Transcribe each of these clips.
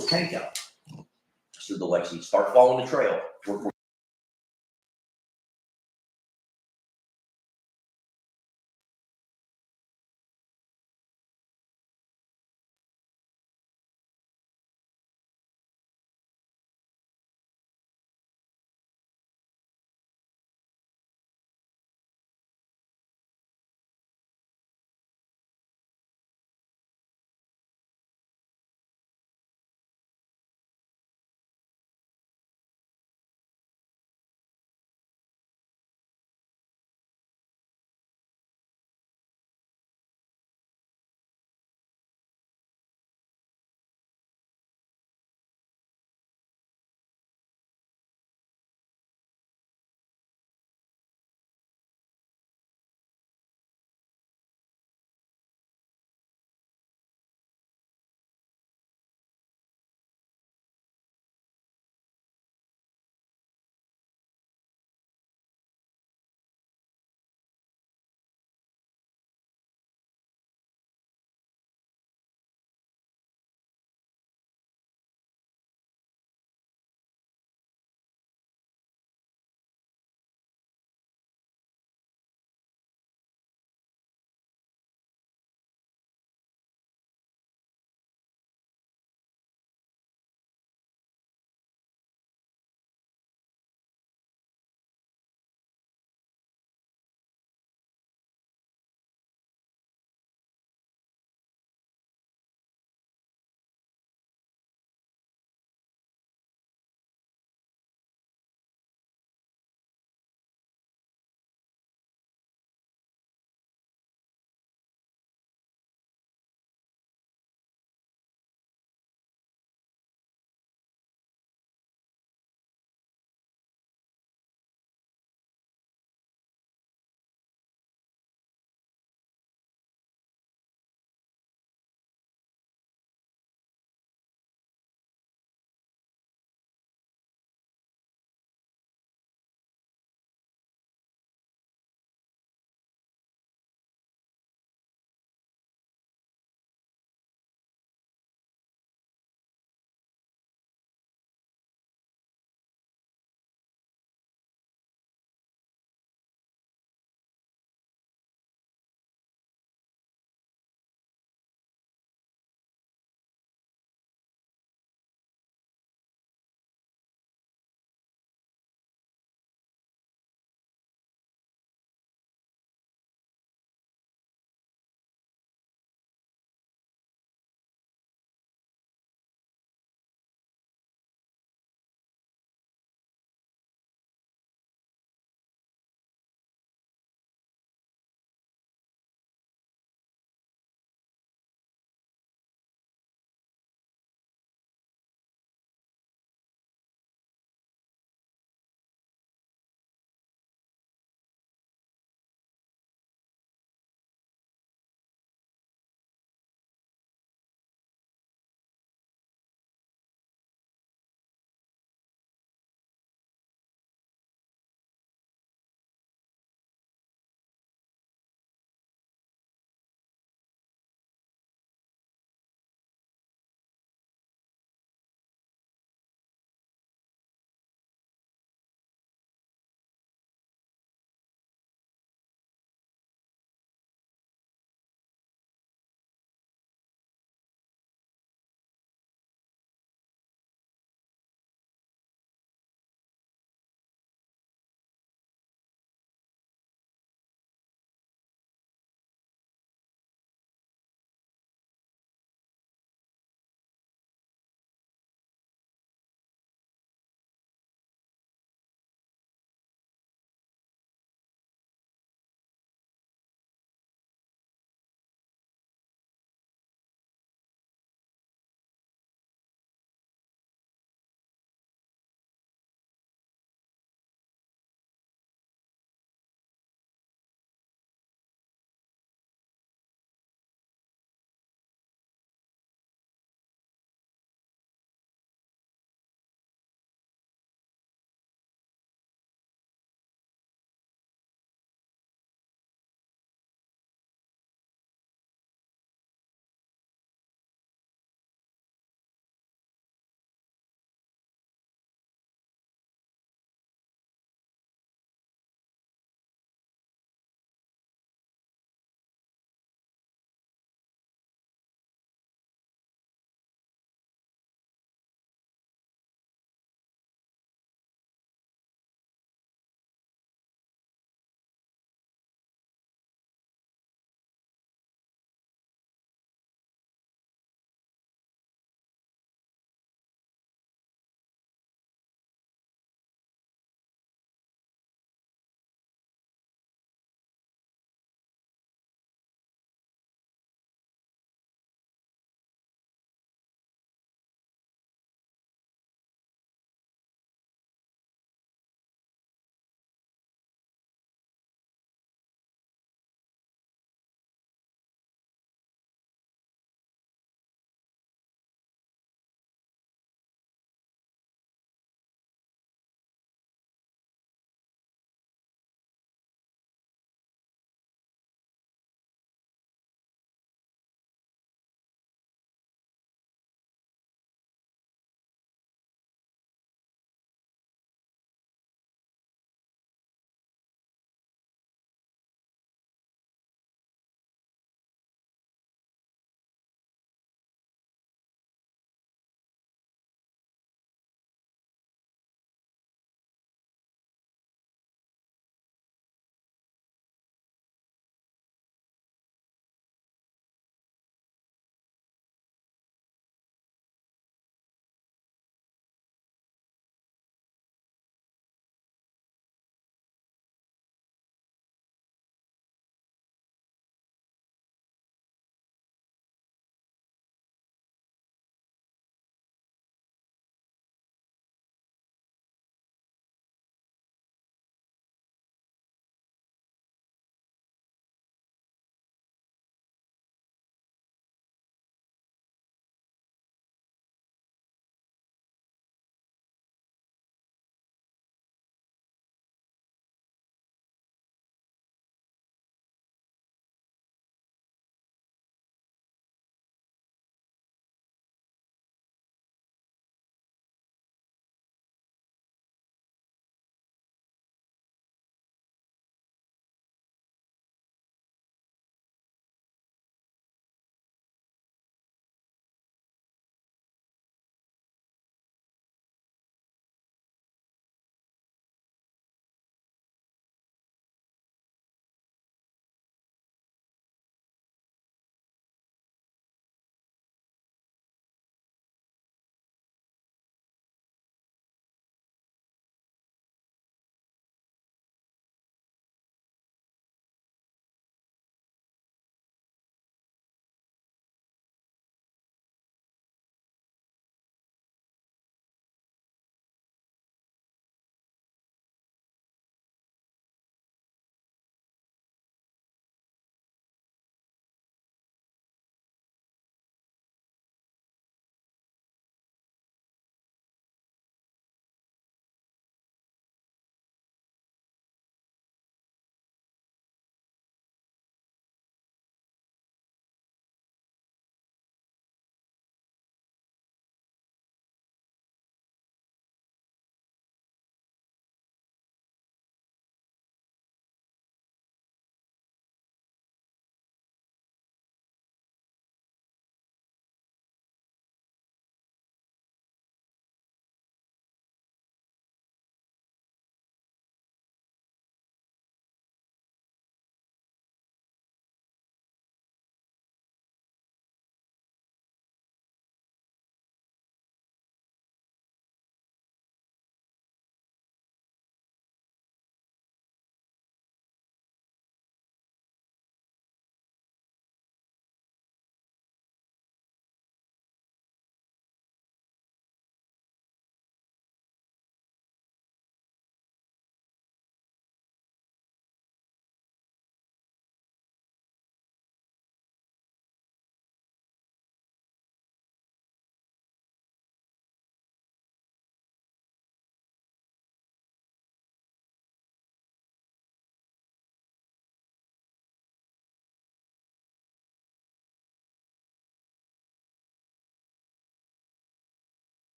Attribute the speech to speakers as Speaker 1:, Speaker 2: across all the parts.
Speaker 1: tank out. I said to Lexi, start following the trail. We're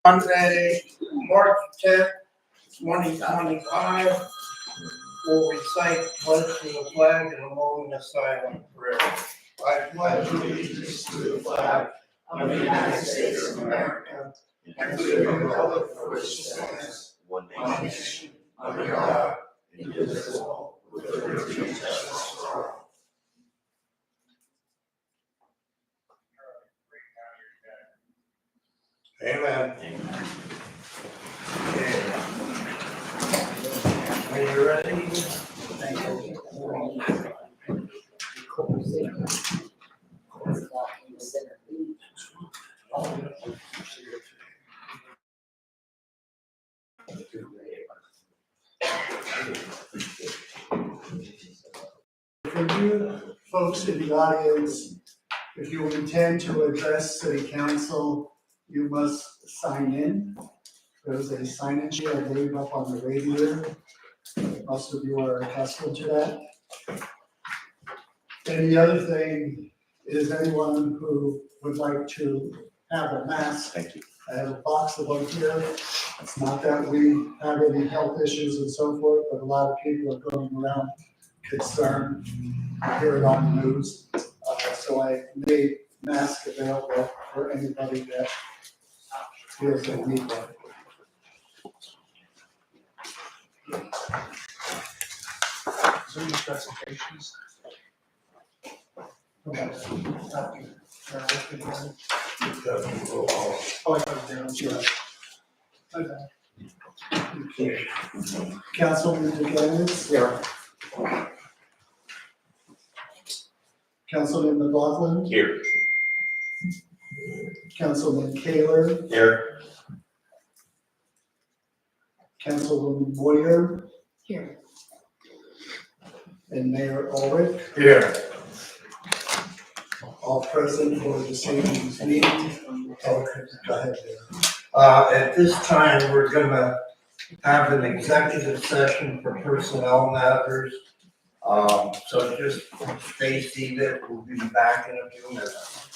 Speaker 2: Monday, March 10th, 2025, will recite pledge to the flag and among the silent prayer. I pledge allegiance to the flag of the United States of America and to the republic for which it stands,
Speaker 1: One
Speaker 2: one
Speaker 1: nation.
Speaker 2: nation, under God, indivisible, with liberty and justice for all. Amen. Are you ready?
Speaker 3: For you folks in the audience, if you intend to address city council, you must sign in. There's a sign-in sheet I believe up on the radio. Most of you are accustomed to that. And the other thing is anyone who would like to have a mask,
Speaker 1: Thank you.
Speaker 3: I have a box of them here. It's not that we have any health issues and so forth, but a lot of people are going around concerned. I hear it on the news. So I made masks available for anybody that feels they need one.
Speaker 4: Is there any specifications?
Speaker 3: Okay.
Speaker 2: Oh, I thought they were sure.
Speaker 3: Okay. Councilman DeGanis?
Speaker 2: Yeah.
Speaker 3: Councilman McLaughlin?
Speaker 1: Here.
Speaker 3: Councilman Kaler?
Speaker 1: Here.
Speaker 3: Councilwoman Boyer?
Speaker 5: Here.
Speaker 3: And Mayor Ulrich?
Speaker 2: Here.
Speaker 3: All present for this evening's meeting. Okay, go ahead, Mayor.
Speaker 2: At this time, we're gonna have an executive session for personnel matters. So just stay seated, we'll be back in a few minutes.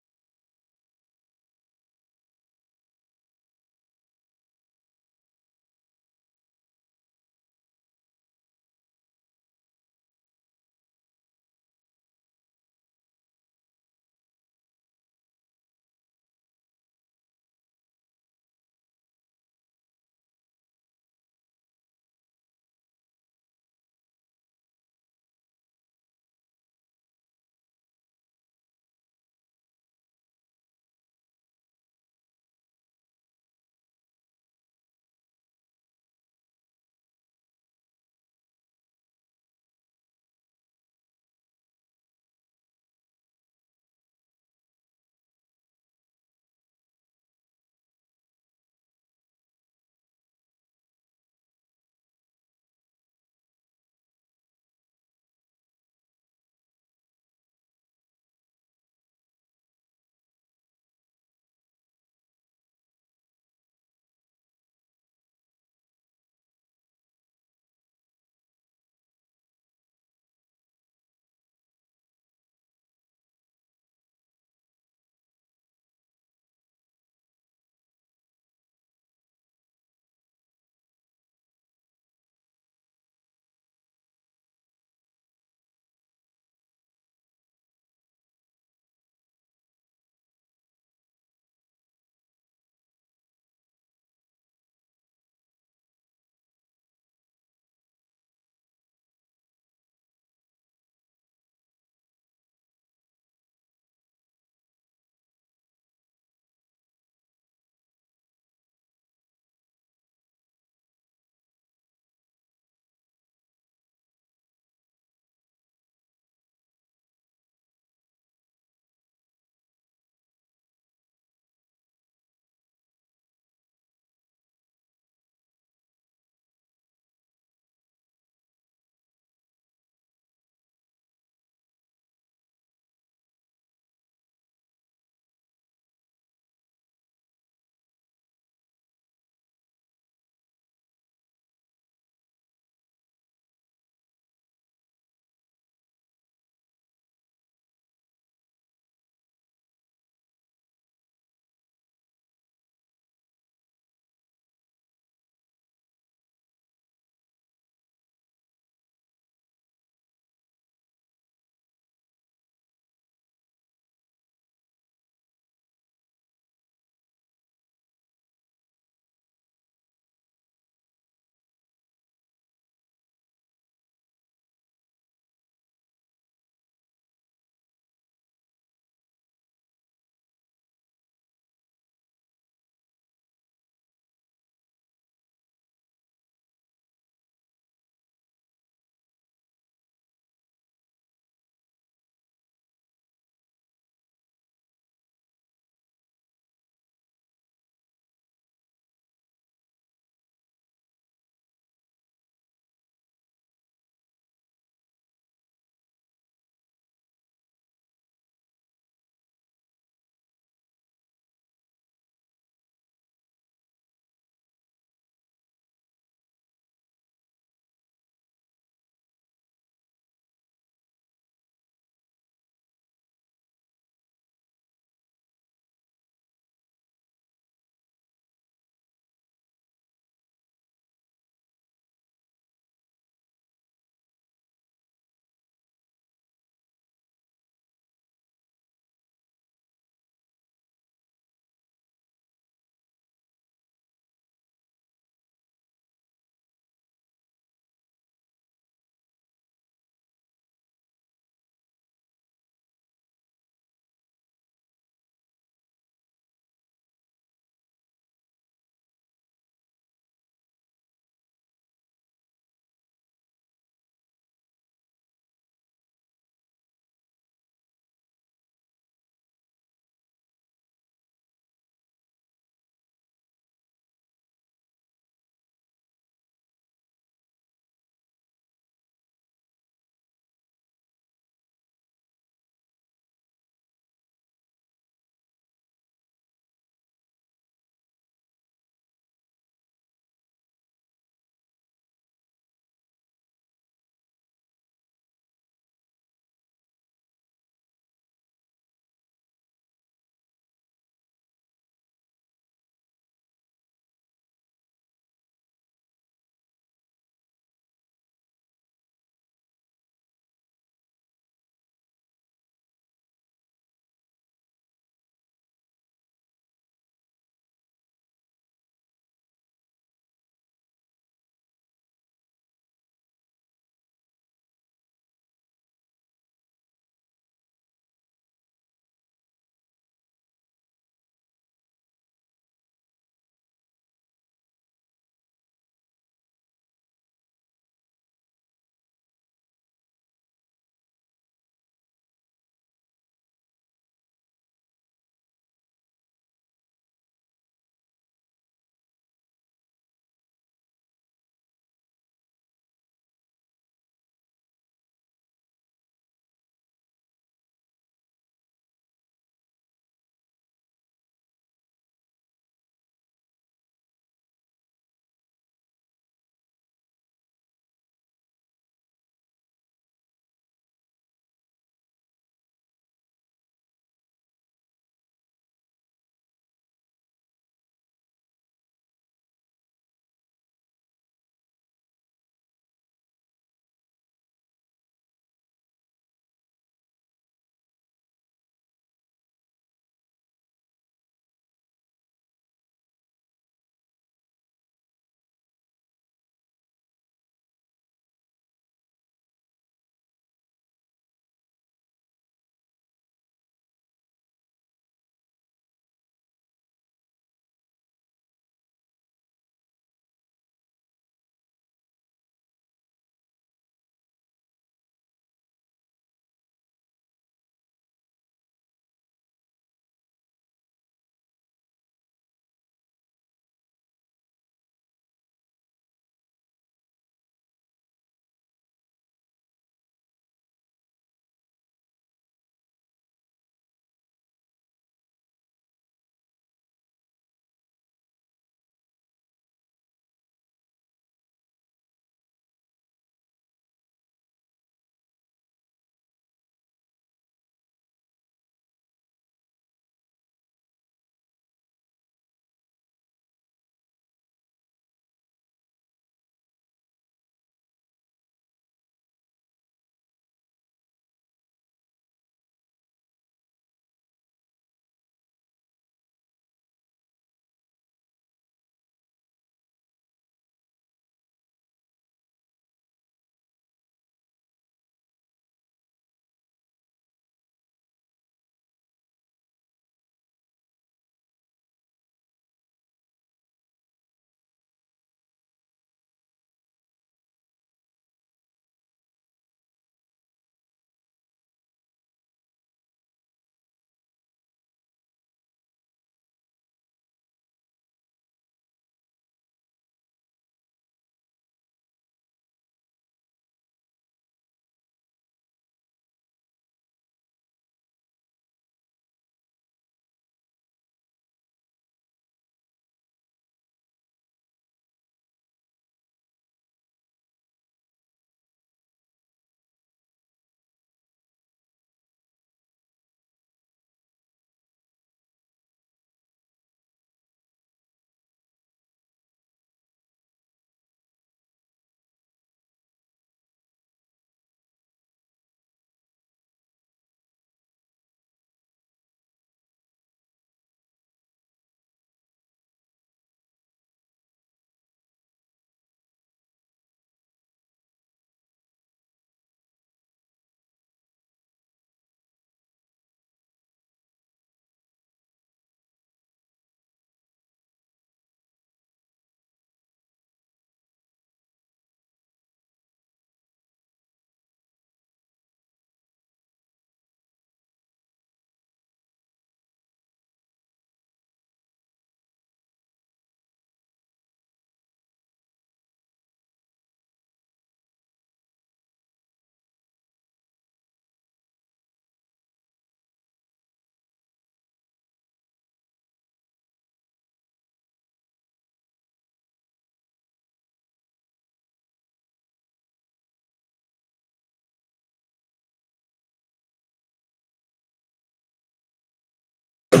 Speaker 5: See,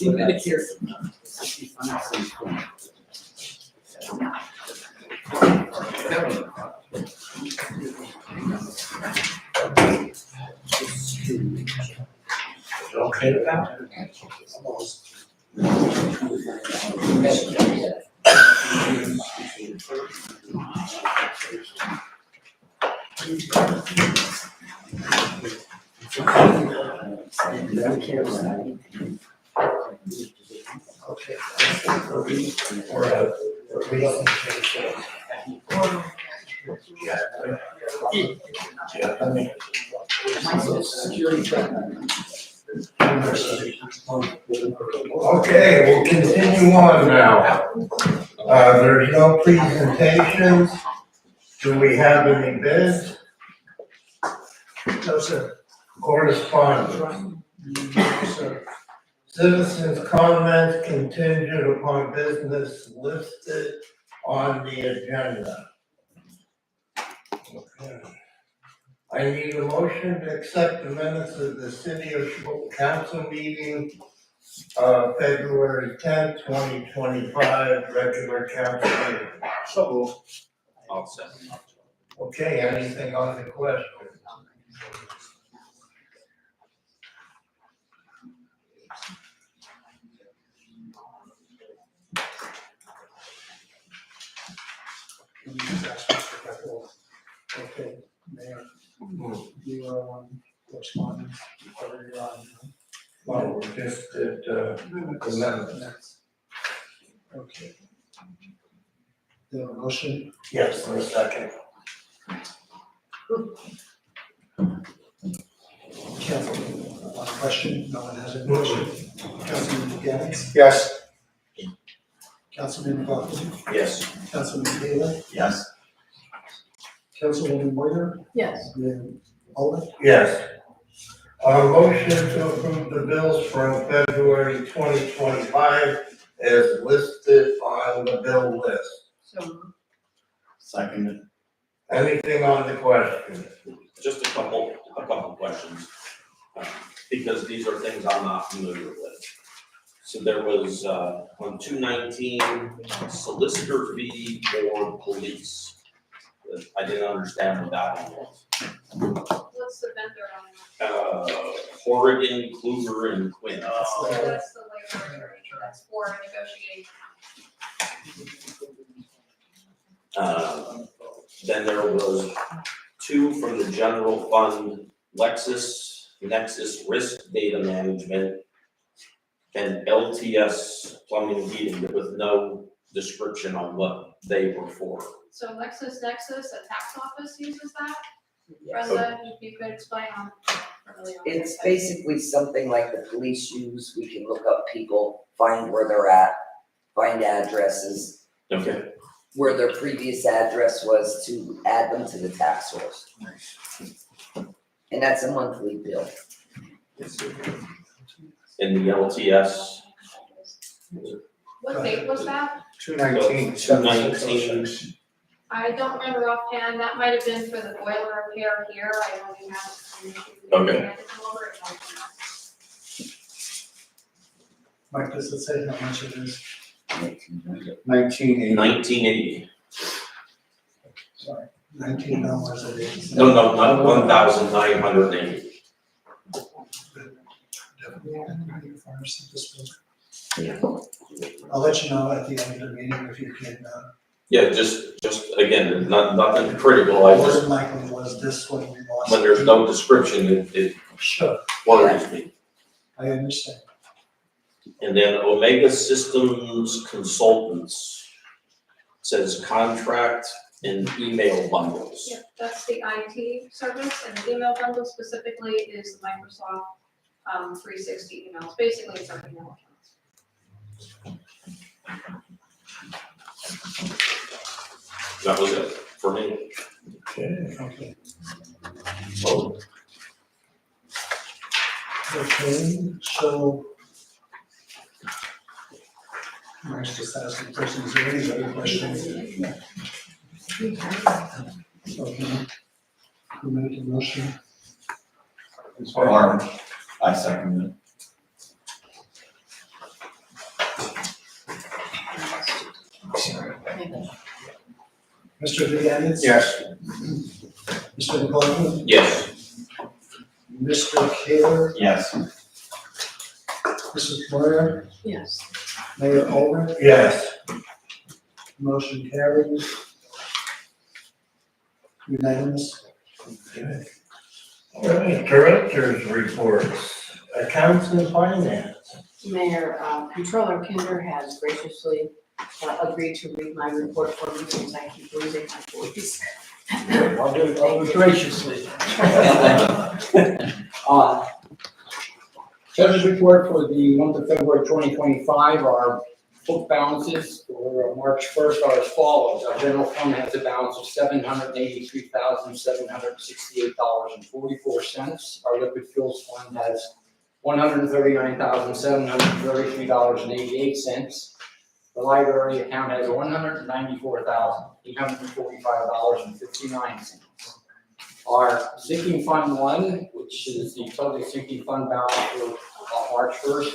Speaker 5: Medicare.
Speaker 2: Okay with that? Okay. Or a presentation. Yeah, I mean. Okay, we'll continue on now. There's no presentations. Do we have any bids?
Speaker 3: No, sir.
Speaker 2: Correspondence.
Speaker 3: No, sir.
Speaker 2: Citizens' comments contingent upon business listed on the agenda. Okay. I need a motion to accept the minutes of the City of Schmoke Council meeting February 10th, 2025, regular council meeting.
Speaker 1: So moved. I'll second.
Speaker 2: Okay, anything on the question?
Speaker 3: Okay, Mayor, you are on correspondence, whatever you're on.
Speaker 2: Well, we're just at, the minutes.
Speaker 3: Next. Okay. The motion,
Speaker 2: Yes, for a second.
Speaker 3: Councilman, on question, no one has a motion. Councilman Gaines,
Speaker 2: Yes.
Speaker 3: Councilman Buckley,
Speaker 1: Yes.
Speaker 3: Councilman Taylor,
Speaker 1: Yes.
Speaker 3: Councilwoman Moyer,
Speaker 5: Yes.
Speaker 3: Mayor Olin.
Speaker 2: Yes. Motion to approve the bills from February 2025 as listed on the bill list.
Speaker 5: So.
Speaker 1: Second.
Speaker 2: Anything on the question?
Speaker 6: Just a couple questions, because these are things I'm not familiar with. So there was, on 219, solicitor fee for police. I didn't understand what that one was.
Speaker 7: What's the vendor on that?
Speaker 6: Horrigan, Kluger, and Quinn.
Speaker 7: So that's the labor attorney, that's for negotiation.
Speaker 6: Then there was 2 from the general fund, Nexus Risk Data Management, and LTS Plumbing and Heating, but with no description on what they were for.
Speaker 7: So LexisNexis, a tax office uses that?
Speaker 5: Yes.
Speaker 7: Brenda, if you could explain on.
Speaker 5: It's basically something like the police use. We can look up people, find where they're at, find addresses,
Speaker 6: Okay.
Speaker 5: where their previous address was to add them to the tax source. And that's a monthly bill.
Speaker 6: In the LTS,
Speaker 7: What date was that?
Speaker 6: 219.
Speaker 7: I don't remember offhand, that might have been for the boiler repair here, I don't even have.
Speaker 6: Okay.
Speaker 3: Mike, does it say how much it is?
Speaker 6: 1980.
Speaker 3: Sorry, $19 it is.
Speaker 6: No, not 1,980.
Speaker 3: I'll let you know at the end of the meeting if you can,
Speaker 6: Yeah, just again, nothing critical. I
Speaker 3: more
Speaker 6: just,
Speaker 3: than likely was this when we lost.
Speaker 6: when there's no description, it
Speaker 3: Sure,
Speaker 6: worries me.
Speaker 3: I understand.
Speaker 6: And then Omega Systems Consultants says contract and email bundles.
Speaker 7: Yep, that's the IT service, and the email bundle specifically is the Microsoft 360 emails, basically it's our email accounts.
Speaker 6: That was it for me.
Speaker 3: Okay.
Speaker 6: So,
Speaker 3: Okay, so Nice, just asking questions, is there any other questions? Okay. Who made the motion?
Speaker 8: Arm, I second it.
Speaker 3: Mr. Hernandez?
Speaker 2: Yes.
Speaker 3: Mr. McCarthy?
Speaker 6: Yes.
Speaker 3: Mr. Kaler?
Speaker 8: Yes.
Speaker 3: Mrs. Moyer?
Speaker 7: Yes.
Speaker 3: Mayor Olber?
Speaker 2: Yes.
Speaker 3: Motion carries. Unanimous.
Speaker 2: All right, directors' reports, accounts and finance.
Speaker 9: Mayor, Controller Kinder has graciously agreed to read my report for me since I keep losing my voice.
Speaker 2: I'll do it graciously.
Speaker 10: Treasurer's report for the month of February 2025, our book balances for March 1st are as follows. Our general fund has a balance of $783,768.44. Our liquid fuels fund has $139,733.88. The library account has $194,845.59. Our sinking fund 1, which is the total sinking fund balance for March 1st,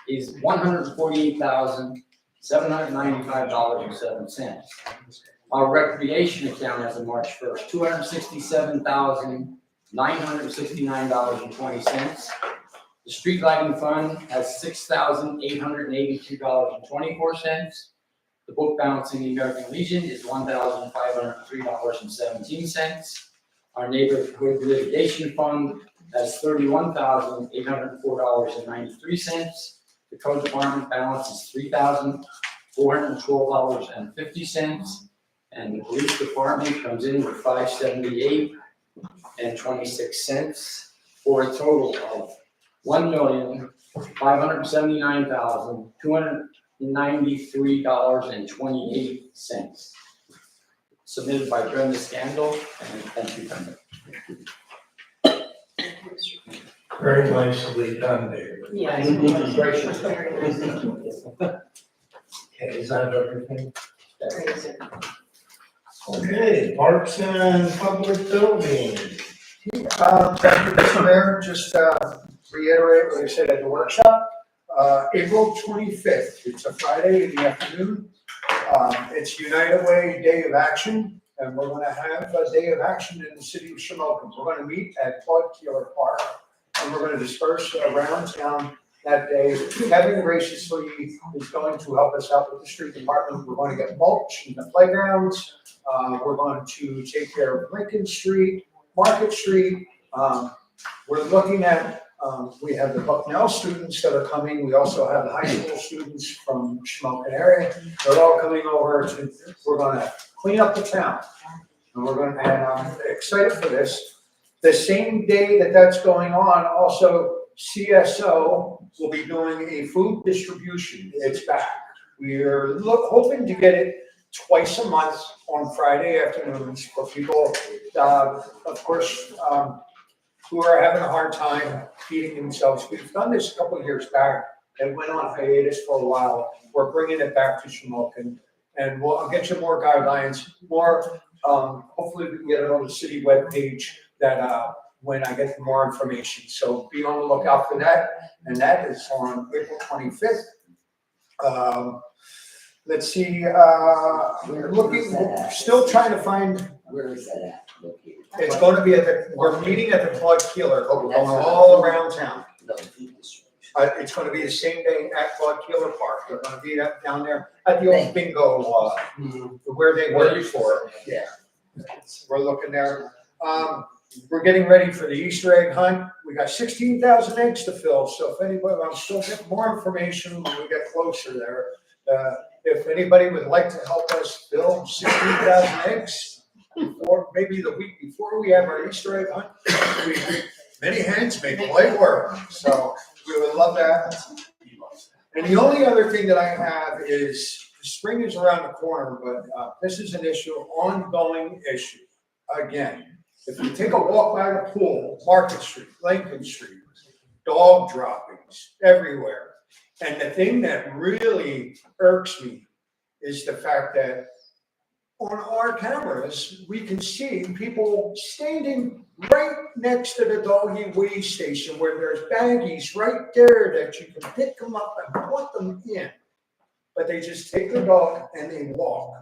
Speaker 10: is $148,795.07. Our recreation account as of March 1st, $267,969.20. The street lighting fund has $6,882.24. The book balance in the American Legion is $1,503.17. Our neighborhood litigation fund has $31,804.93. The code department balance is $3,412.50. And the police department comes in with $578.26 for a total of $1,579,293.28. Submitted by Brenda Scandal, and thank you, Brenda.
Speaker 2: Very nicely done, David.
Speaker 9: Yes.
Speaker 10: Gracious.
Speaker 9: Very nice.
Speaker 2: Okay, is that everything?
Speaker 9: Very good.
Speaker 2: Okay, parks and public buildings.
Speaker 3: Thank you, Mr. Mayor, just reiterate what I said at the workshop. April 25th, it's a Friday in the afternoon. It's United Way Day of Action, and we're gonna have a day of action in the city of Shamokin. We're gonna meet at Claude Keeler Park, and we're gonna disperse around town that day. Kevin graciously is going to help us out with the street department. We're going to get mulch in the playgrounds. We're going to take care of Lincoln Street, Market Street. We're looking at, we have the Bucknell students that are coming. We also have the high school students from Shamokin area. They're all coming over to, we're gonna clean up the town. And and I'm excited for this. The same day that that's going on, also CSO will be doing a food distribution. It's back. We're hoping to get it twice a month on Friday afternoons for people, of course, who are having a hard time feeding themselves. We've done this a couple of years back. It went on hiatus for a while. We're bringing it back to Shamokin, and I'll get you more guidelines, more, hopefully we can get it on the city webpage that, when I get more information. So be on the lookout for that, and that is on April 25th. Let's see, we're looking, still trying to find.
Speaker 5: Where is that at? Located?
Speaker 3: It's going to be we're meeting at the Claude Keeler, but we're going all around town.
Speaker 5: No, food distribution.
Speaker 3: It's going to be the same day at Claude Keeler Park. We're going to be down there at the old bingo, where they were before. Yeah. We're looking there. We're getting ready for the Easter egg hunt. We got 16,000 eggs to fill. So if anybody, I'll still get more information when we get closer there. If anybody would like to help us fill 16,000 eggs, or maybe the week before we have our Easter egg hunt, many hands make light work. So we would love that. And the only other thing that I have is spring is around the corner, but this is an issue, ongoing issue. Again, if you take a walk by the pool, Market Street, Lincoln Street, dog droppings everywhere.
Speaker 2: And the thing that really irks me is the fact that on our cameras, we can see people standing right next to the doggy weed station where there's baggies right there that you can pick them up and put them in. But they just take their dog and they walk.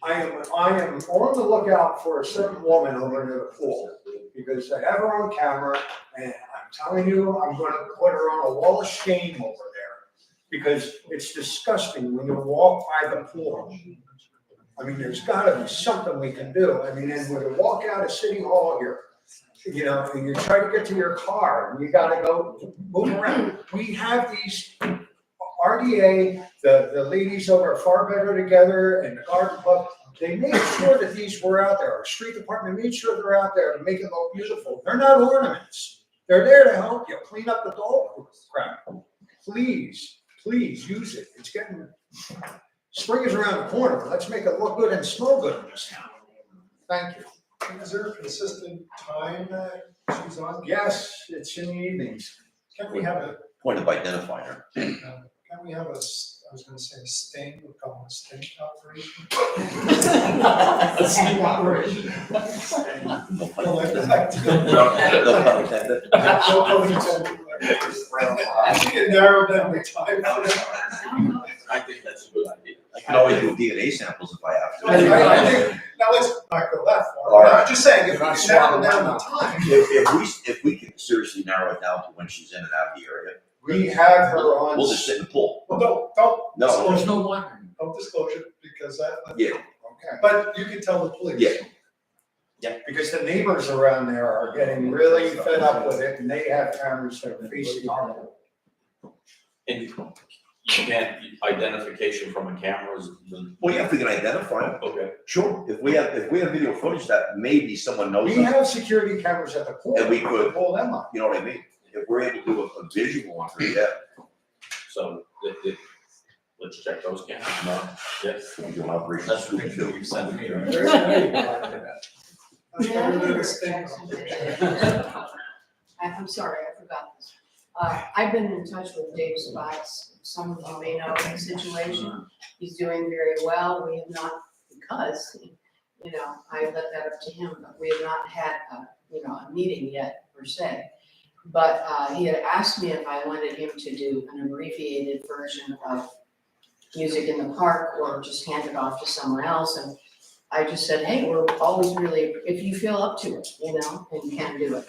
Speaker 2: I am on the lookout for a certain woman over near the pool because I have her on camera and I'm telling you, I'm gonna put her on a wall of shame over there because it's disgusting when you walk by the pool. I mean, there's gotta be something we can do. I mean, and when you walk out of City Hall here, you know, and you try to get to your car and you gotta go move around. We have these RDA, the ladies over at Far Better Together and the garden club, they made sure that these were out there. Our street department made sure they're out there to make it look beautiful. They're not ornaments. They're there to help you clean up the dog crap. Please, please use it. It's getting, spring is around the corner. Let's make it look good and smell good in this town. Thank you.
Speaker 3: And is there a consistent time that she's on?
Speaker 2: Yes, it's in the evenings.
Speaker 3: Can we have a,
Speaker 1: Point of identifying her.
Speaker 3: can we have a, I was gonna say a sting, we'll call it a sting operation?
Speaker 10: A sting operation.
Speaker 1: No pun
Speaker 3: Well, like
Speaker 1: intended.
Speaker 3: that.
Speaker 1: No pun intended.
Speaker 3: No pun intended. I think it narrowed down the time.
Speaker 6: I think that's a good idea.
Speaker 1: I can always do DNA samples if I have to.
Speaker 3: I think, now let's not go that
Speaker 1: All
Speaker 3: far,
Speaker 1: right.
Speaker 3: I'm just saying, if we can narrow down the time.
Speaker 1: If we can seriously narrow it down to when she's in and out of the area,
Speaker 2: We have her on.
Speaker 1: we'll just sit in the pool.
Speaker 3: Well, don't
Speaker 1: No.
Speaker 3: disclose,
Speaker 10: no wonder.
Speaker 3: don't disclose it, because that,
Speaker 1: Yeah,
Speaker 2: Okay.
Speaker 3: but you can tell the police.
Speaker 1: yeah.
Speaker 2: Because the neighbors around there are getting really fed up with it and they have cameras that are facing our.
Speaker 6: And you can't, identification from a camera is,
Speaker 1: Well, yeah, if we can identify them,
Speaker 6: okay.
Speaker 1: sure. If we have video footage that maybe someone knows
Speaker 2: We
Speaker 1: us,
Speaker 2: have security cameras at the pool.
Speaker 1: And we could-
Speaker 2: Pull them up.
Speaker 1: you know what I mean? If we're able to do a visual on her, yeah.
Speaker 6: So, let's check those cameras. No, yes.
Speaker 1: We do an operation.
Speaker 6: That's the picture you sent me, right?
Speaker 9: I'm sorry, I forgot this. I've been in touch with Dave Spice. Some of you may know the situation. He's doing very well. We have not, because, you know, I left that up to him, but we have not had a meeting yet per se. But he had asked me if I wanted him to do an abbreviated version of Music in the Park or just hand it off to someone else. And I just said, hey, we're always really, if you feel up to it, you know, and you can do it.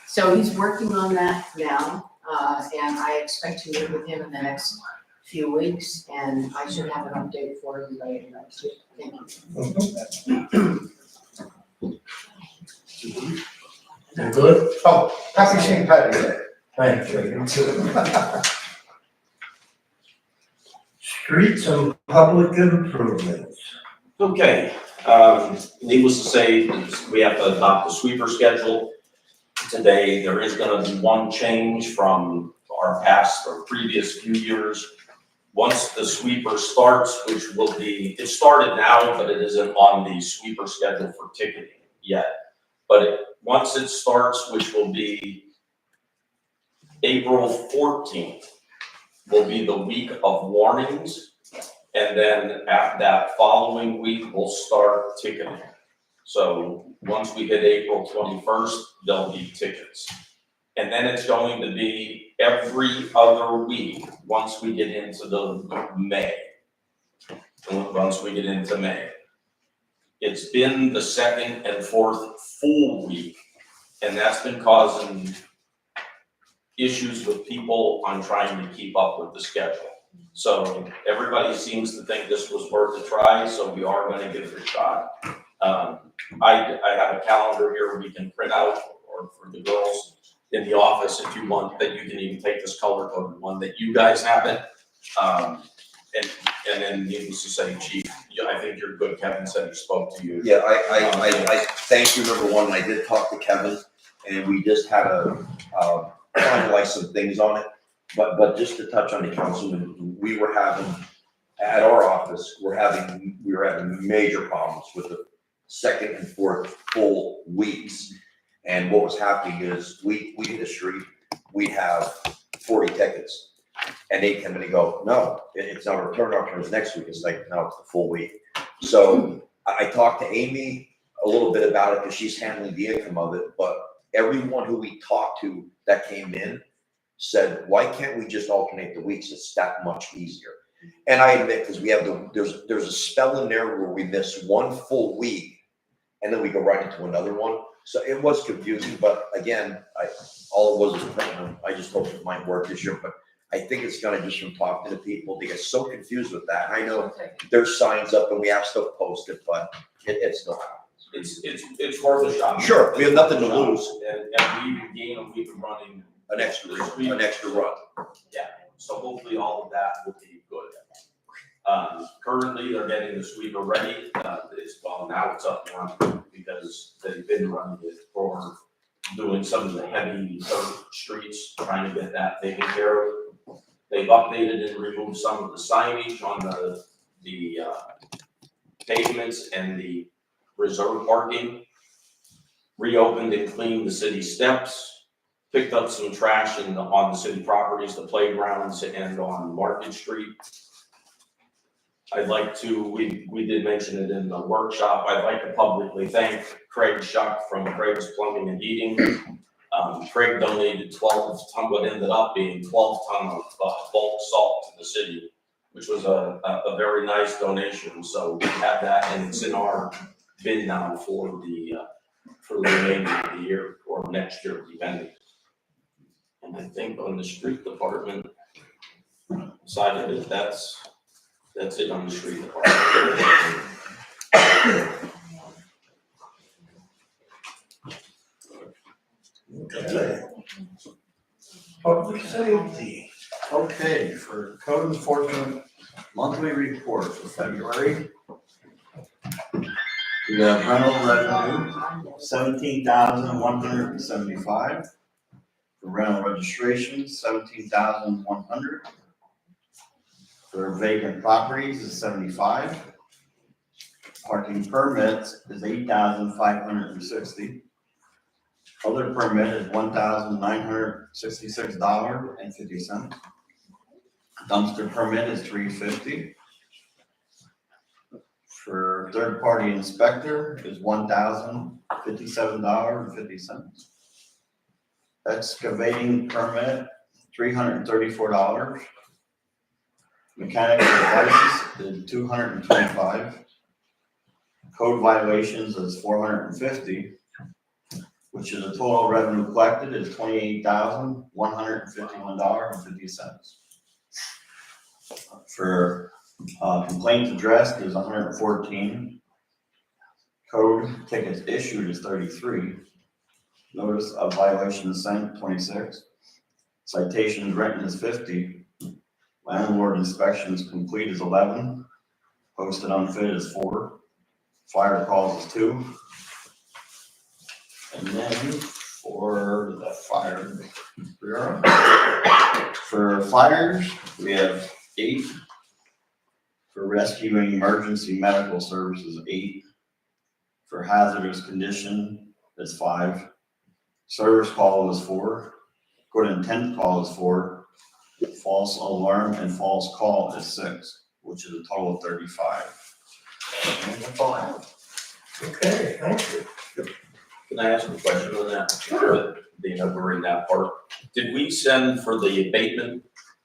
Speaker 9: So he's working on that now, and I expect to meet with him in the next few weeks, and I should have an update for you later next week. Thank you.
Speaker 2: You good? Oh, happy St. Patrick's Day.
Speaker 11: Thank you. Streets and public improvements.
Speaker 6: Okay, needless to say, we have to adopt the sweeper schedule. Today, there is gonna be one change from our past or previous few years. Once the sweeper starts, which will be, it started now, but it isn't on the sweeper schedule for ticketing yet. But once it starts, which will be April 14th, will be the week of warnings. And then after that following week, we'll start ticketing. So once we hit April 21st, there'll be tickets. And then it's going to be every other week, once we get into the May. Once we get into May. It's been the second and fourth full week, and that's been causing issues with people on trying to keep up with the schedule. So everybody seems to think this was worth a try, so we are gonna give it a shot. I have a calendar here we can print out, or for the girls in the office if you want, that you can even take this color coded one that you guys have it. And then needless to say, Chief, I think you're good. Kevin said he spoke to you.
Speaker 1: Yeah, I thank you, number one, I did talk to Kevin, and we just had to finalize some things on it. But just to touch on the councilman, we were having, at our office, we were having major problems with the second and fourth full weeks. And what was happening is, we hit a street, we have 40 tickets. And they come in and go, no, it's not a return option, it's next week. It's like, no, it's the full week. So I talked to Amy a little bit about it because she's handling the income of it, but everyone who we talked to that came in said, why can't we just alternate the weeks? It's that much easier. And I admit, because we have there's a spell in there where we miss one full week and then we go right into another one. So it was confusing, but again, all it was I just hope it might work this year, but I think it's gonna just from talking to people, they get so confused with that. I know there's signs up and we have stuff posted, but it still happens.
Speaker 6: It's worth a shot.
Speaker 1: Sure, we have nothing to lose.
Speaker 6: And we even gain a week of running.
Speaker 1: An extra run.
Speaker 6: Yeah, so hopefully all of that will be good. Currently, they're getting the sweeper ready, now it's up and running because they've been running it for doing some of the heavy dirt streets, trying to get that taken care of. They've updated and removed some of the signage on the pavements and the reserve parking. Reopened and cleaned the city steps. Picked up some trash on the city properties, the playgrounds, and on Market Street. I'd like to, we did mention it in the workshop, I'd like to publicly thank Craig Shuck from Craig's Plumbing and Heating. Craig donated 12 ton, what ended up being 12 ton of bulk salt to the city, which was a very nice donation. So we have that, and it's in our bin now for the remainder of the year or next year, depending. And I think on the street department side of it, that's it on the street department.
Speaker 11: Okay. Public safety.
Speaker 8: Okay, for code enforcement monthly report for February. We have rental revenue, 17,175. For rental registration, 17,100. For vacant properties is 75. Parking permits is 8,560. Other permit is $1,966.50. Dumpster permit is $350. For third party inspector is $1,057.50. Excavating permit, $334. Mechanical devices is $225. Code violations is $450, which is a total revenue collected is $28,151.50. For complaints addressed is 114. Code tickets issued is 33. Notice of violation sent, 26. Citations written is 50. Landlord inspections complete is 11. Posted unfit is 4. Fire calls is 2. And then for the fire bureau, for fires, we have 8. For rescuing emergency medical services, 8. For hazardous condition, it's 5. Service call is 4. Good intent call is 4. False alarm and false call is 6, which is a total of 35. And that's all I have.
Speaker 11: Okay, thank you.
Speaker 6: Can I ask a question on that? Sure. We're in that part. Did we send for the abatement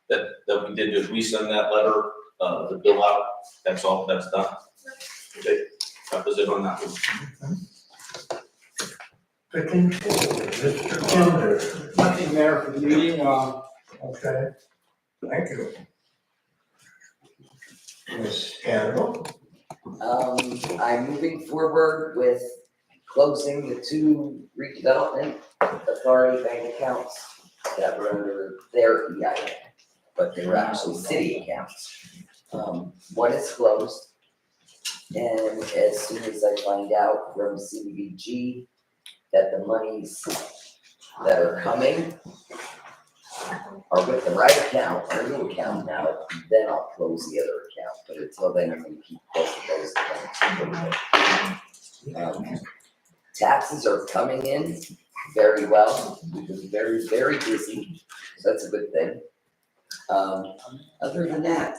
Speaker 6: that we did we send that letter, the bill out? That's all, that's done? Okay, that was it on that one.
Speaker 11: Picking forward, Mr. Kinder.
Speaker 10: Nothing there for the meeting,
Speaker 11: Okay, thank you. Ms. Campbell.
Speaker 5: I'm moving forward with closing the 2 redevelopment authority bank accounts that were under their EIN, but they were actually city accounts. One is closed, and as soon as I find out from CDBG that the monies that are coming are with the right account, our new account now, then I'll close the other account, but until then, I'm gonna keep both of those accounts. Taxes are coming in very well, we've been very, very busy, so that's a good thing. Other than that,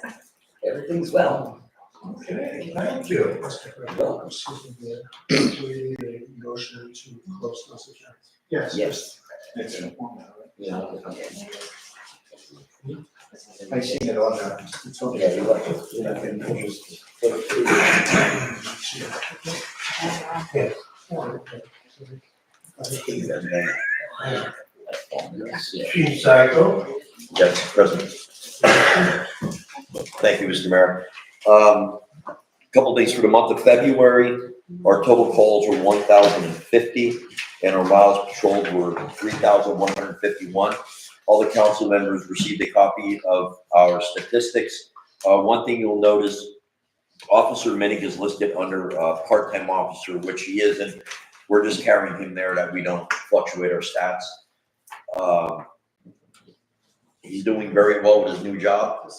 Speaker 5: everything's well.
Speaker 11: Okay, thank you.
Speaker 3: Mr. President,
Speaker 5: Welcome.
Speaker 3: excuse me, Mayor. Do we need a motion to close those accounts? Yes.
Speaker 5: Yes.
Speaker 4: It's in a format, right?
Speaker 5: Yeah, okay.
Speaker 11: I seen it on there. It's on
Speaker 5: Yeah, you're welcome.
Speaker 11: I can just- Chief Psycho.
Speaker 1: Yes, President. Thank you, Mr. Mayor. Couple things for the month of February, our total calls were 1,050 and our miles patrolled were 3,151. All the council members received a copy of our statistics. One thing you'll notice, Officer Minnick is listed under part-time officer, which he isn't. We're just carrying him there that we don't fluctuate our stats. He's doing very well with his new job,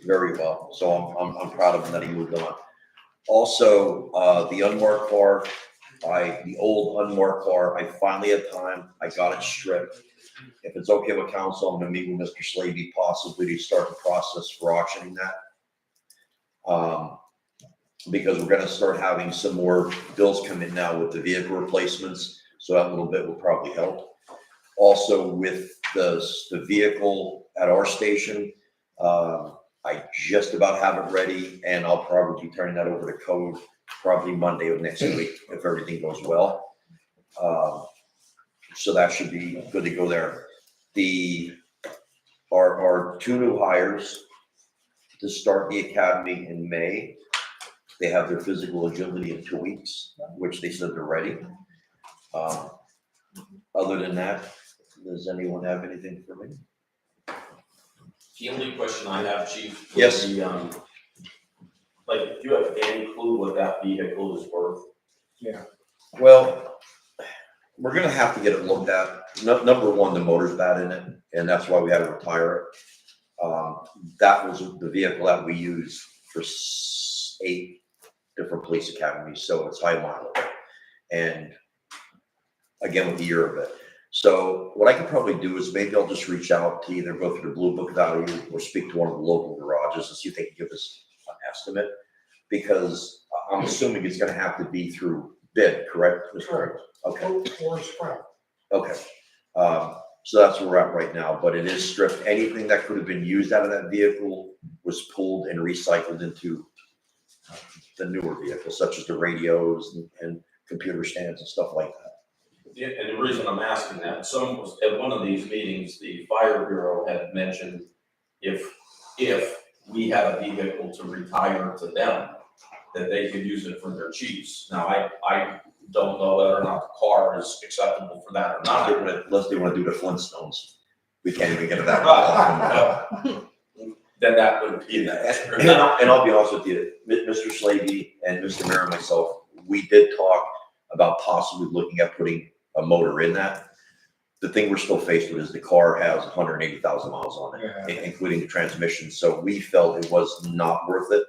Speaker 1: very well. So I'm proud of him that he moved on. Also, the unmarked car, the old unmarked car, I finally had time. I got it stripped. If it's okay with council, I'm gonna meet with Mr. Slavy possibly to start the process for auctioning that. Because we're gonna start having some more bills come in now with the vehicle replacements, so that little bit will probably help. Also with the vehicle at our station, I just about have it ready and I'll probably be turning that over to code probably Monday of next week if everything goes well. So that should be good to go there. Our two new hires to start the academy in May. They have their physical agility in 2 weeks, which they said they're ready. Other than that, does anyone have anything for me?
Speaker 6: The only question I have, Chief. would
Speaker 1: Yes.
Speaker 6: be, like, do you have any clue what that vehicle is worth?
Speaker 1: Well, we're gonna have to get it looked at. Number one, the motor's bad in it, and that's why we had to retire it. That was the vehicle that we used for 8 different police academies, so it's high mileage. And again, with the year of it. So what I could probably do is maybe I'll just reach out to either go through the Blue Book value or speak to one of the local garages and see if they can give us an estimate. Because I'm assuming it's gonna have to be through bid, correct?
Speaker 11: Correct.
Speaker 1: Okay,
Speaker 11: Or scrap.
Speaker 1: okay. So that's where we're at right now, but it is stripped. Anything that could have been used out of that vehicle was pulled and recycled into the newer vehicles, such as the radios and computer stands and stuff like that.
Speaker 6: Yeah, and the reason I'm asking that, at one of these meetings, the fire bureau had mentioned if we had a vehicle to retire to them, that they could use it for their chiefs. Now, I don't know whether or not the car is acceptable for that or not.
Speaker 1: Unless they wanna do the Flintstones. We can't even get to that level.
Speaker 6: Then that would be that.
Speaker 1: And I'll be honest with you, Mr. Slavy and Mr. Mayor and myself, we did talk about possibly looking at putting a motor in that. The thing we're still faced with is the car has 180,000 miles on it, including the transmission, so we felt it was not worth it.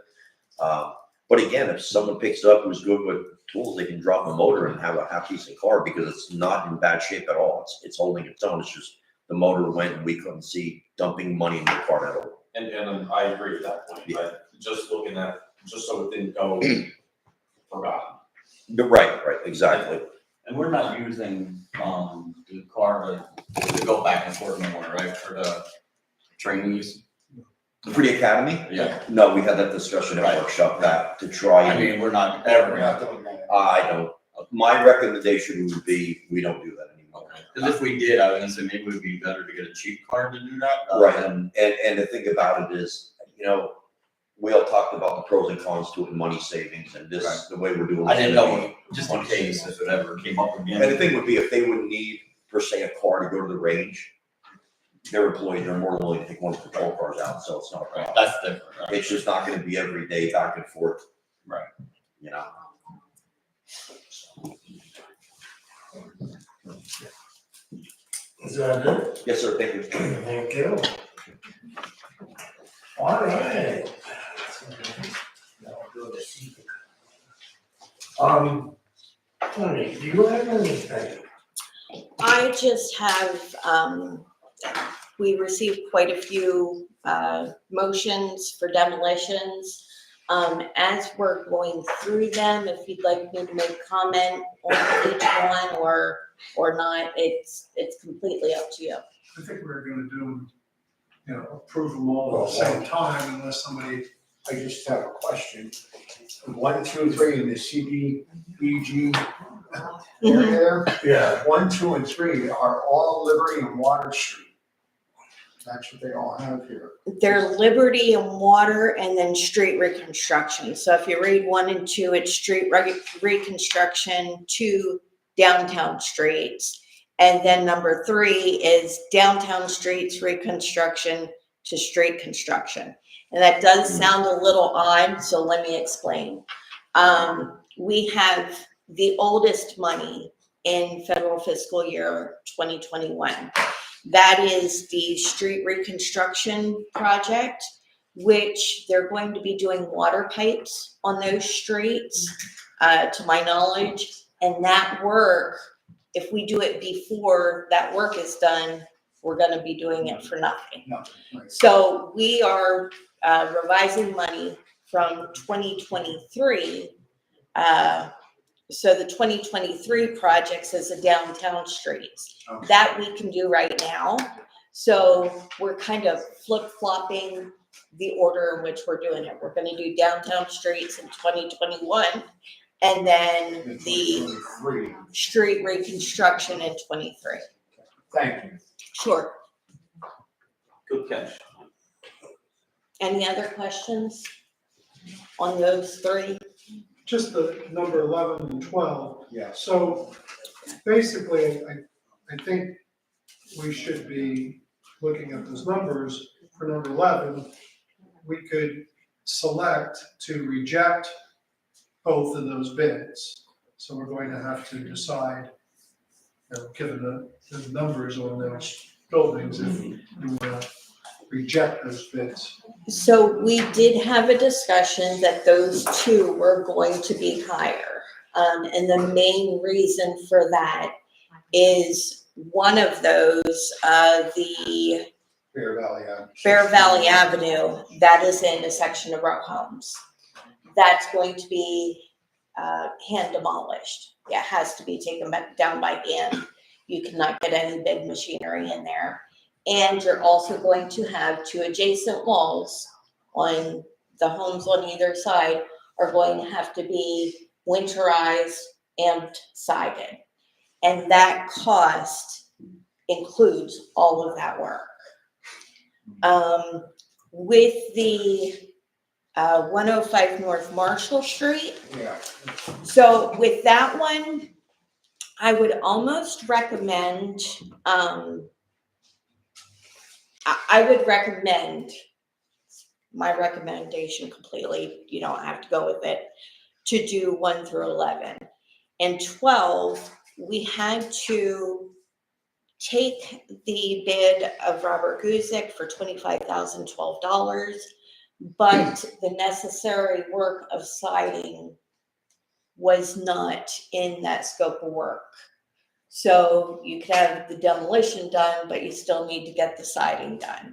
Speaker 1: But again, if someone picks it up who's good with tools, they can drop a motor and have a half-decent car because it's not in bad shape at all. It's holding its own, it's just the motor went and we couldn't see dumping money in the car at all.
Speaker 6: And I agree with that point, but just looking at, just so it didn't go forgotten.
Speaker 1: Right, exactly.
Speaker 8: And we're not using, the car to go back and forth no more, right, for the trainees?
Speaker 1: For the academy?
Speaker 8: Yeah.
Speaker 1: No, we had that discussion at workshop that to try
Speaker 8: I
Speaker 1: and,
Speaker 8: mean, we're not ever
Speaker 11: We're
Speaker 8: gonna.
Speaker 11: not doing that.
Speaker 1: I don't, my recommendation would be, we don't do that anymore.
Speaker 8: Okay, cause if we did, I was gonna say maybe it would be better to get a cheap car to do that.
Speaker 1: Right,
Speaker 8: rather than-
Speaker 1: and the thing about it is, we all talked about the pros and cons to it and money savings and this,
Speaker 8: Right.
Speaker 1: the way we're doing.
Speaker 8: I didn't
Speaker 1: it.
Speaker 8: know, just in case if it ever came up again.
Speaker 1: And the thing would be, if they would need, per se, a car to go to the range, their employees are more than willing to take one of the patrol cars out, so it's not a
Speaker 8: Right,
Speaker 1: problem.
Speaker 8: that's different, right?
Speaker 1: It's just not gonna be every day back and forth.
Speaker 8: Right.
Speaker 11: Is that it?
Speaker 1: Yes, sir, thank you.
Speaker 11: Thank you. All right. Now we'll go to Stephen. Tony, do you have anything?
Speaker 12: I just have, we received quite a few, motions for demolitions. As we're going through them, if you'd like me to make comment on each one or not, it's completely up to you.
Speaker 4: I think we're gonna do, approve them all at the same time unless somebody,
Speaker 11: I just have a question. 1, 2, 3 in the CDBG area there.
Speaker 4: yeah,
Speaker 11: 1, 2, and 3 are all Liberty and Water Street. That's what they all have here.
Speaker 12: They're Liberty and Water and then street reconstruction. So if you read 1 and 2, it's street reconstruction to downtown streets. And then number 3 is downtown streets reconstruction to street construction. And that does sound a little odd, so let me explain. We have the oldest money in federal fiscal year 2021. That is the street reconstruction project, which they're going to be doing water pipes on those streets, to my knowledge. And that work, if we do it before that work is done, we're gonna be doing it for nothing.
Speaker 11: Nothing, right.
Speaker 12: So we are revising money from 2023. So the 2023 projects is the downtown streets.
Speaker 11: Okay.
Speaker 12: That we can do right now. So we're kind of flip-flopping the order in which we're doing it. We're gonna do downtown streets in 2021, and then the
Speaker 11: 23.
Speaker 12: street reconstruction in 23.
Speaker 11: Thank you.
Speaker 12: Sure.
Speaker 6: Good catch.
Speaker 12: Any other questions on those 3?
Speaker 4: just the number 11 and 12.
Speaker 11: Yes.
Speaker 4: So basically, I think we should be looking at those numbers. For number 11, we could select to reject both of those bids. So we're going to have to decide, given the numbers on those buildings, if you want to reject those bids.
Speaker 12: So we did have a discussion that those 2 were going to be higher. And the main reason for that is one of those, the Bear Valley Avenue, that is in a section of row homes. That's going to be hand demolished. It has to be taken down by hand. You cannot get any big machinery in there. And you're also going to have 2 adjacent walls on the homes on either side are going to have to be winterized and sided. And that cost includes all of that work. With the 105 North Marshall Street.
Speaker 11: Yeah.
Speaker 12: So with that one, I would almost recommend, I would recommend, my recommendation completely, you don't have to go with it, to do 1 through 11. And 12, we had to take the bid of Robert Guzik for $25,012, but the necessary work of siding was not in that scope of work. So you could have the demolition done, but you still need to get the siding done.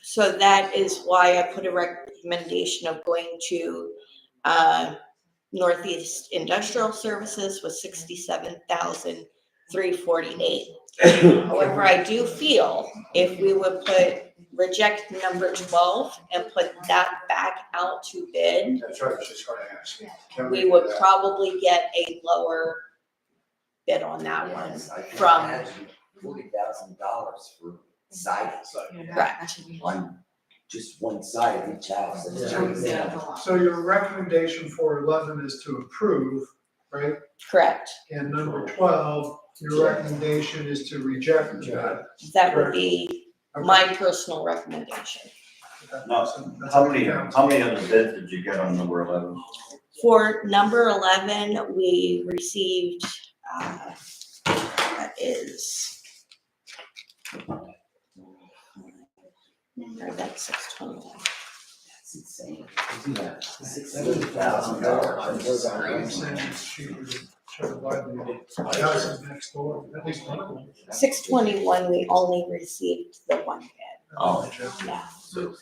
Speaker 12: So that is why I put a recommendation of going to Northeast Industrial Services with $67,348. However, I do feel if we would reject number 12 and put that back out to bid,
Speaker 11: That's what I was just going to ask. Can
Speaker 12: we
Speaker 11: do
Speaker 12: would
Speaker 11: that?
Speaker 12: probably get a lower bid on that one.
Speaker 5: Yes, I can
Speaker 12: from-
Speaker 5: imagine $40,000 for siding
Speaker 12: Correct.
Speaker 5: on just one side of each house. That's crazy.
Speaker 4: So your recommendation for 11 is to approve, right?
Speaker 12: Correct.
Speaker 4: And number 12, your recommendation is to reject that.
Speaker 12: That would be my personal recommendation.
Speaker 8: Now, how many of the bids did you get on number 11?
Speaker 12: For number 11, we received, that is, or that's 621.
Speaker 5: That's insane.
Speaker 11: $70,000.
Speaker 5: $60,000.
Speaker 4: I'm saying it's cheaper to Sure, why the houses next door, at least one of them.
Speaker 12: 621, we only received the one bid.
Speaker 8: Oh.
Speaker 12: Yeah.
Speaker 6: So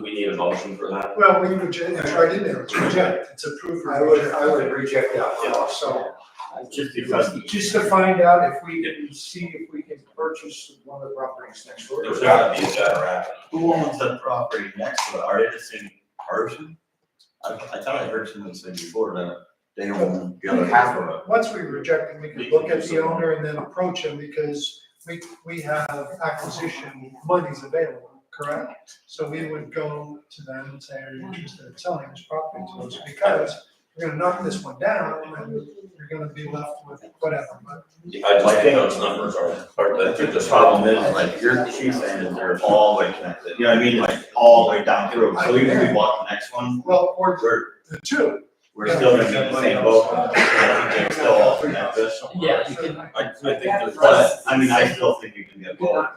Speaker 6: we need a motion for that?
Speaker 4: Well, we reject, it's right in there, it's reject, it's approved or
Speaker 11: I would
Speaker 4: reject.
Speaker 11: reject that also.
Speaker 8: Just because.
Speaker 11: Just to find out if we can see if we can purchase one of the properties next door.
Speaker 6: There's gotta be a better app.
Speaker 8: Who owns the property next to it? Are they the same person? I thought I heard someone say before that they own the other half of it.
Speaker 4: Once we reject it, we can look at the owner and then approach him because we have acquisition monies available, correct? So we would go to them and say, are you interested in selling this property to us? Because we're gonna knock this one down and you're gonna be left with whatever, but
Speaker 6: I just think those numbers are,
Speaker 8: I think the problem is, like, she's saying that they're all the way connected, you know what I mean, like, all the way down through, so even if we bought the next one,
Speaker 4: well, or
Speaker 8: we're,
Speaker 4: the two.
Speaker 8: we're still gonna be in the same boat. I think they're still all connected.
Speaker 10: Yeah, you can.
Speaker 6: I think there's.
Speaker 8: But, I mean, I still think you can get both.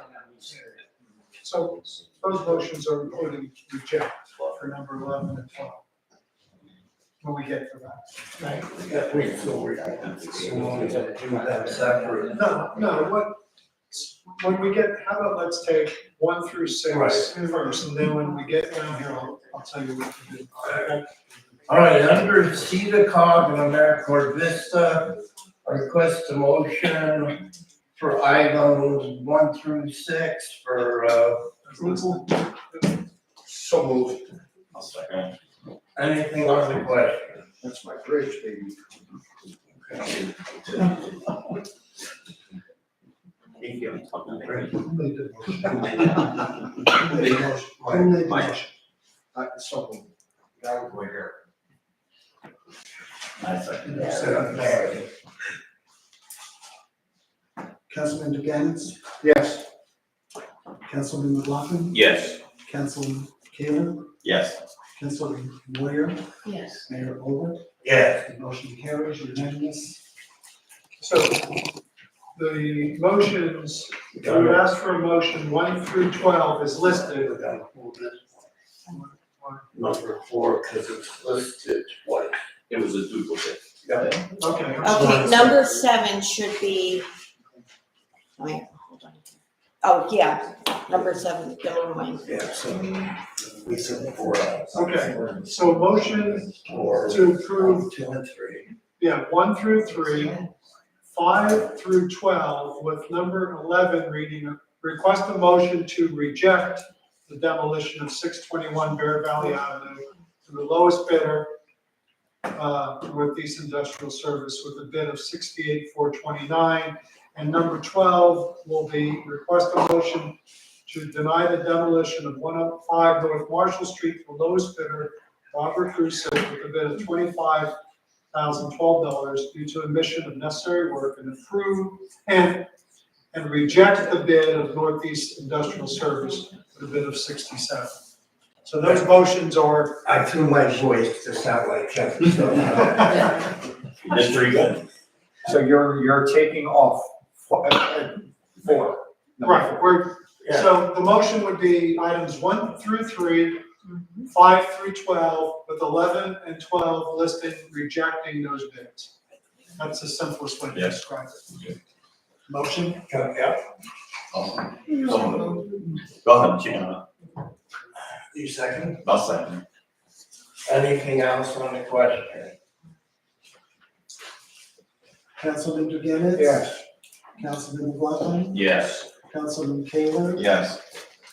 Speaker 4: So those motions are including reject for number 11 and 12. When we get to that, right?
Speaker 2: Yeah, we feel we want to do that separate.
Speaker 4: No, when we get, how about let's take 1 through 6 first, and then when we get down here, I'll tell you what to do. Okay?
Speaker 2: All right, under CEDACOG and AmeriCorps Vista, I request a motion for items 1 through 6 for approval. So moved.
Speaker 8: I'll second.
Speaker 2: Anything on the question?
Speaker 11: That's my bridge, baby.
Speaker 4: Who made the motion?
Speaker 11: Something, that would go here.
Speaker 8: I second.
Speaker 3: Councilman Duganitz,
Speaker 11: Yes.
Speaker 3: Councilman McLaughlin,
Speaker 6: Yes.
Speaker 3: Councilman Kaler,
Speaker 8: Yes.
Speaker 3: Councilman Moyer,
Speaker 9: Yes.
Speaker 3: Mayor Olber.
Speaker 2: Yes.
Speaker 3: The motion carries unanimous.
Speaker 4: So the motions, we would ask for a motion 1 through 12 is listed.
Speaker 2: Number 4, because it's listed twice.
Speaker 6: It was a duplicate.
Speaker 4: Okay.
Speaker 12: Okay, number 7 should be, wait, hold on. Oh, yeah, number 7, never mind.
Speaker 2: Yeah, so we said 4.
Speaker 4: Okay, so motion to approve,
Speaker 2: 2 and 3.
Speaker 4: yeah, 1 through 3, 5 through 12, with number 11 reading, request a motion to reject the demolition of 621 Bear Valley Avenue to the lowest bidder, Northeast Industrial Service, with a bid of $68,429. And number 12 will be request a motion to deny the demolition of 105 North Marshall Street to the lowest bidder, Robert Russo, with a bid of $25,012 due to omission of necessary work, and approve and reject the bid of Northeast Industrial Service with a bid of $67,000. So those motions are.
Speaker 2: I threw my voice to sound like Jeff.
Speaker 8: That's pretty good.
Speaker 11: So you're taking off 4.
Speaker 4: Right, so the motion would be items 1 through 3, 5 through 12, with 11 and 12 listed rejecting those bids. That's the simplest way to
Speaker 8: Yes.
Speaker 4: describe it. Motion?
Speaker 2: Yeah.
Speaker 8: Go ahead, Gina.
Speaker 2: You second?
Speaker 8: I'll second.
Speaker 2: Anything else on the question?
Speaker 3: Councilman Duganitz.
Speaker 2: Yes.
Speaker 3: Councilman McLaughlin,
Speaker 6: Yes.
Speaker 3: Councilman Kaler,
Speaker 8: Yes.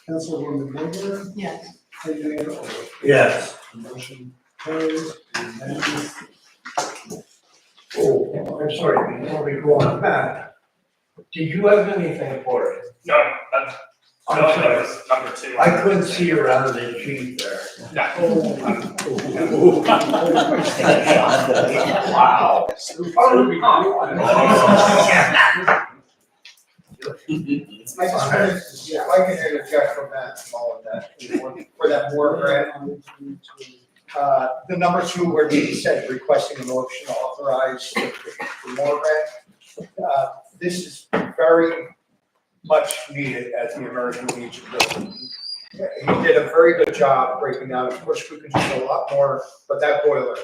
Speaker 3: Councilwoman Moyer,
Speaker 9: Yes.
Speaker 3: and Mayor Olber.
Speaker 2: Yes.
Speaker 3: The motion carries unanimous.
Speaker 2: Oh, I'm sorry, before we go on back, did you have anything for it?
Speaker 13: No,
Speaker 2: I'm sorry,
Speaker 13: number 2.
Speaker 2: I couldn't see around the sheet there.
Speaker 8: Wow.
Speaker 11: I just wanted, yeah, if I can interject from that, all of that, for that more grant. The number 2 where he said requesting a motion to authorize the more grant. This is very much needed at the American Legion building. He did a very good job breaking down. Of course, we could do a lot more, but that boiler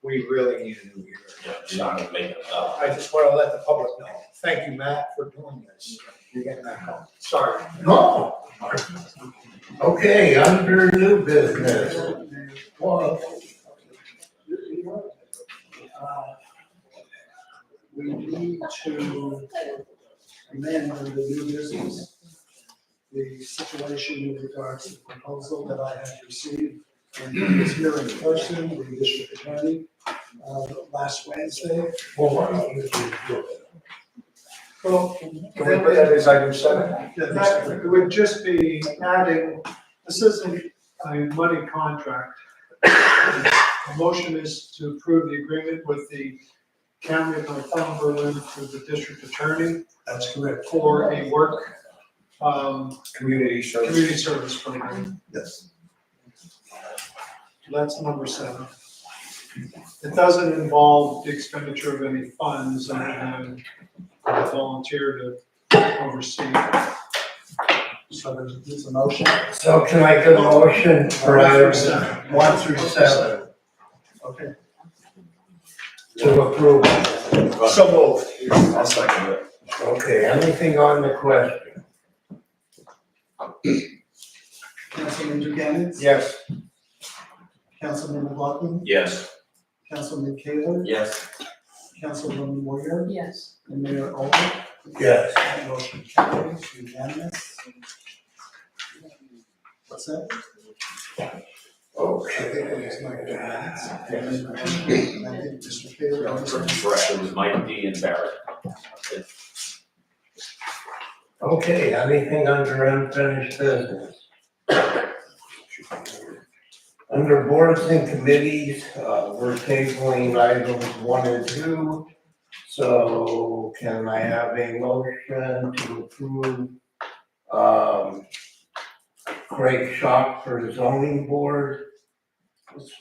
Speaker 11: we really need a new hearing.
Speaker 6: Yeah, you're not gonna make it up.
Speaker 11: I just wanna let the public know. Thank you, Matt, for doing this. You're getting that home. Sorry.
Speaker 2: No. Okay, under new business. Well,
Speaker 3: We need to amend under the new business the situation with regards to the proposal that I have received. And he was here in person, the district attorney, last Wednesday.
Speaker 2: well,
Speaker 3: Well,
Speaker 11: Can we put that as item 7?
Speaker 4: That would just be adding, this isn't a money contract. The motion is to approve the agreement with the county of Northumberland for the district attorney
Speaker 3: that's correct.
Speaker 4: for a work,
Speaker 11: Community service.
Speaker 4: community service program.
Speaker 3: Yes.
Speaker 4: That's number 7. It doesn't involve the expenditure of any funds, other than a volunteer to oversee.
Speaker 3: So there's a motion.
Speaker 2: so can I get a motion for items 1 through 7
Speaker 3: Okay.
Speaker 2: to approve?
Speaker 11: So moved.
Speaker 8: I'll second it.
Speaker 2: Okay, anything on the question?
Speaker 3: Councilman Buchanan,
Speaker 11: Yes.
Speaker 3: Councilman McLaughlin,
Speaker 6: Yes.
Speaker 3: Councilman Taylor,
Speaker 8: Yes.
Speaker 3: Councilwoman Moyer,
Speaker 9: Yes.
Speaker 3: and Mayor Olmert.
Speaker 2: Yes.
Speaker 3: Motion carries unanimous. What's that?
Speaker 2: Okay.
Speaker 3: I think Mr. Taylor.
Speaker 6: Correct, it was Mike D and Barrett.
Speaker 2: Okay, anything under unfinished business? Under boards and committees, we're tabling items 1 and 2. So can I have a motion to approve, Craig Shock for the zoning board?
Speaker 3: Says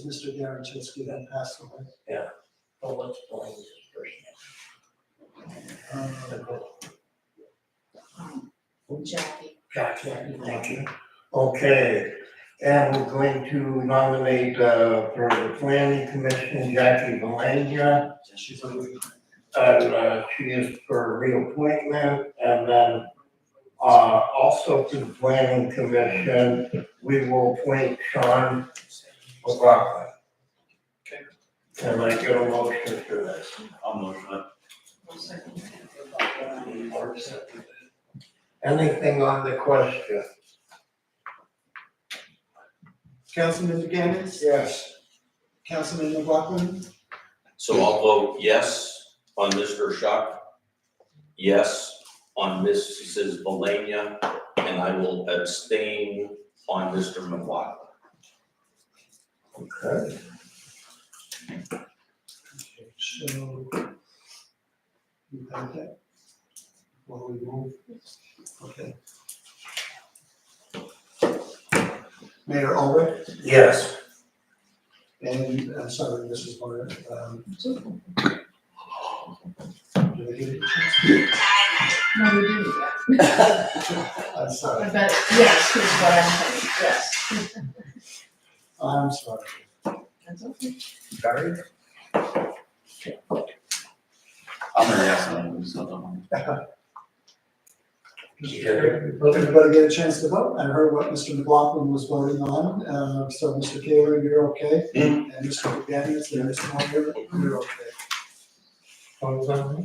Speaker 3: Mr. Darrenchitsky that passed away.
Speaker 2: Oh, let's blame this person.
Speaker 9: Jackie.
Speaker 2: Gotcha, thank you. Okay, and we're going to nominate, for the planning commission, Jackie Valenia.
Speaker 3: She's a lead.
Speaker 2: And, she is for reappointment, and then, also to the planning commission, we will appoint Sean McLaughlin.
Speaker 4: Okay.
Speaker 2: Can I get a motion for this?
Speaker 8: I'll motion it.
Speaker 2: Anything on the question?
Speaker 3: Councilman Buchanan,
Speaker 11: Yes.
Speaker 3: Councilman McLaughlin,
Speaker 6: So I'll vote yes on Mr. Shuck, yes on Mrs. Valenia, and I will abstain on Mr. McLaughlin.
Speaker 2: Okay.
Speaker 3: so. You got that? While we move? Okay. Mayor Ulrich,
Speaker 2: Yes.
Speaker 3: and, sorry, Mrs. Moyer, did I get it?
Speaker 9: No, we didn't yet.
Speaker 3: I'm sorry,
Speaker 9: But yes, is what I'm saying, yes.
Speaker 3: I'm sorry.
Speaker 9: That's okay.
Speaker 11: Barry?
Speaker 8: I'm gonna ask them, so don't.
Speaker 3: Did everybody get a chance to vote? I heard what Mr. McLaughlin was voting on, so Mr. Taylor, you're okay? And Mr. Buchanan, and Mr. Moyer, you're okay?